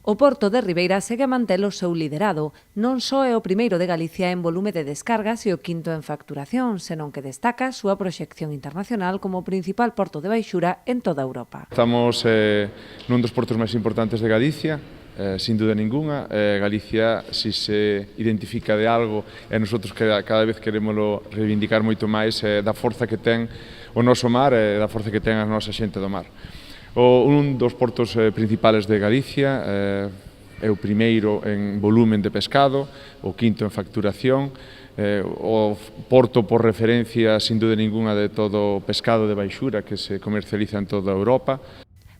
O Porto de Ribeira segue a manter o seu liderado. Non só é o primeiro de Galicia en volume de descargas e o quinto en facturación, senón que destaca a súa proxección internacional como o principal porto de baixura en toda Europa. Estamos nun dos portos máis importantes de Galicia, sin duda ninguna. Galicia, si se identifica de algo, e nosotros cada vez queremoslo reivindicar moito máis, da forza que ten o noso mar e da forza que ten a nosa xente do mar. Un dos portos principales de Galicia é o primeiro en volumen de pescado, o quinto en facturación, o porto por referencia, sin duda ninguna, de todo o pescado de baixura que se comercializa en toda Europa.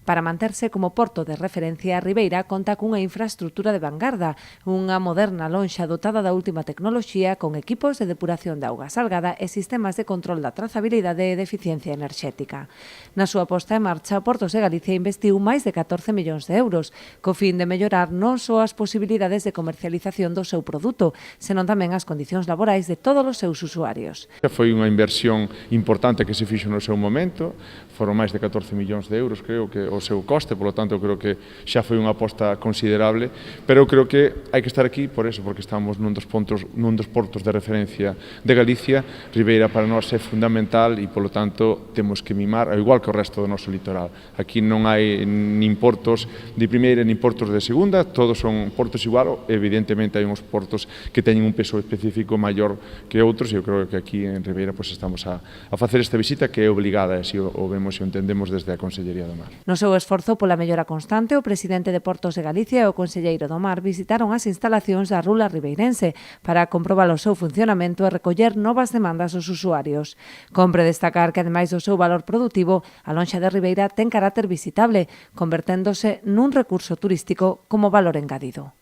Para manterse como porto de referencia, Ribeira conta cunha infraestructura de vanguarda, unha moderna lonxa dotada da última tecnoloxía con equipos de depuración de auga salgada e sistemas de control da trazabilidade e de eficiencia enerxética. Na súa posta en marcha, o Portos de Galicia investiu máis de 14 millóns de euros, co fin de mellorar non só as posibilidades de comercialización do seu produto, senón tamén as condicións laborais de todos os seus usuarios. Foi unha inversión importante que se fixo no seu momento, foron máis de 14 millóns de euros, creo que o seu coste, polo tanto, creo que xa foi unha aposta considerable, pero creo que hai que estar aquí por eso, porque estamos nun dos portos de referencia de Galicia. Ribeira para nós é fundamental e, polo tanto, temos que mimar, ao igual que o resto do noso litoral. Aquí non hai nin portos de primeira nin portos de segunda, todos son portos igual, evidentemente hai uns portos que teñen un peso específico maior que outros, e eu creo que aquí en Ribeira estamos a facer esta visita que é obligada, e así o vemos e o entendemos desde a Consellería do Mar. No seu esforzo pola mellora constante, o presidente de Portos de Galicia e o conselleiro do Mar visitaron as instalacións da Rula Ribeirense para comprobar o seu funcionamento e recoller novas demandas dos usuarios. Compre destacar que, ademais do seu valor produtivo, a lonxa de Ribeira ten carácter visitable, converténdose nun recurso turístico como valor engadido.